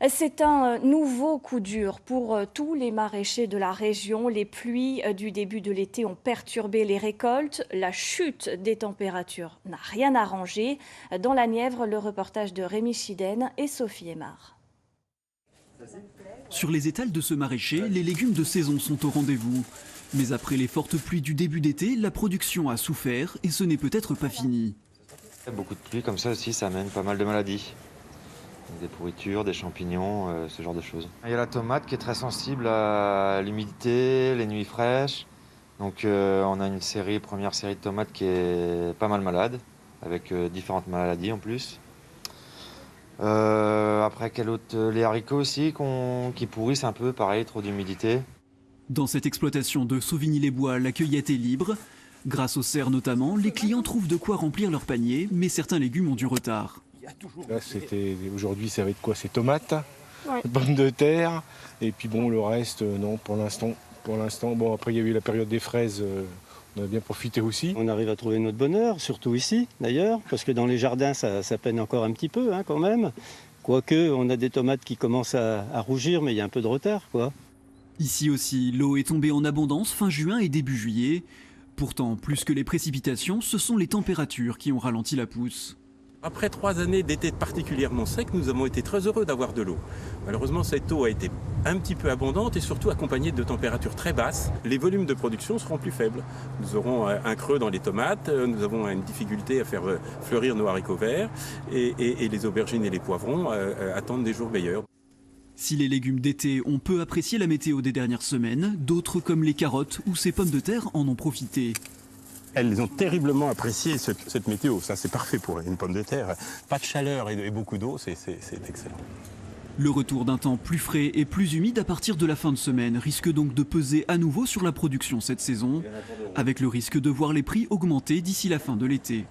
C'est un nouveau coup dur pour tous les maraîchers de la région. Les pluies du début de l'été ont perturbé les récoltes. La chute des températures n'a rien arrangé. Dans la Nièvre, le reportage de Rémi Chiden et Sophie Aymar. Sur les étals de ce maraîcher, les légumes de saison sont au rendez-vous. Mais après les fortes pluies du début d'été, la production a souffert et ce n'est peut-être pas fini. Beaucoup de pluie comme ça aussi, ça amène pas mal de maladies. Des pourritures, des champignons, ce genre de choses. Il y a la tomate qui est très sensible à l'humidité, les nuits fraîches. Donc on a une première série de tomates qui est pas mal malade, avec différentes maladies en plus. Après, quel autre? Les haricots aussi qui pourrissent un peu, pareil, trop d'humidité. Dans cette exploitation de Sauvigny-les-Bois, la cueillette est libre. Grâce aux serres notamment, les clients trouvent de quoi remplir leur panier, mais certains légumes ont du retard. Là, aujourd'hui, ça va être quoi? C'est tomates, pommes de terre, et puis bon, le reste, non, pour l'instant. Bon, après, il y a eu la période des fraises, on a bien profité aussi. On arrive à trouver notre bonheur, surtout ici, d'ailleurs, parce que dans les jardins, ça peine encore un petit peu, quand même. Quoique, on a des tomates qui commencent à rougir, mais il y a un peu de retard, quoi. Ici aussi, l'eau est tombée en abondance fin juin et début juillet. Pourtant, plus que les précipitations, ce sont les températures qui ont ralenti la pousse. Après 3 années d'été particulièrement secs, nous avons été très heureux d'avoir de l'eau. Malheureusement, cette eau a été un petit peu abondante et surtout accompagnée de températures très basses. Les volumes de production seront plus faibles. Nous aurons un creux dans les tomates, nous avons une difficulté à faire fleurir nos haricots verts et les aubergines et les poivrons attendent des jours meilleurs. Si les légumes d'été ont peu apprécié la météo des dernières semaines, d'autres comme les carottes ou ces pommes de terre en ont profité. Elles ont terriblement apprécié cette météo. Ça, c'est parfait pour une pomme de terre. Pas de chaleur et beaucoup d'eau, c'est excellent. Le retour d'un temps plus frais et plus humide à partir de la fin de semaine risque donc de peser à nouveau sur la production cette saison, avec le risque de voir les prix augmenter d'ici la fin de l'été.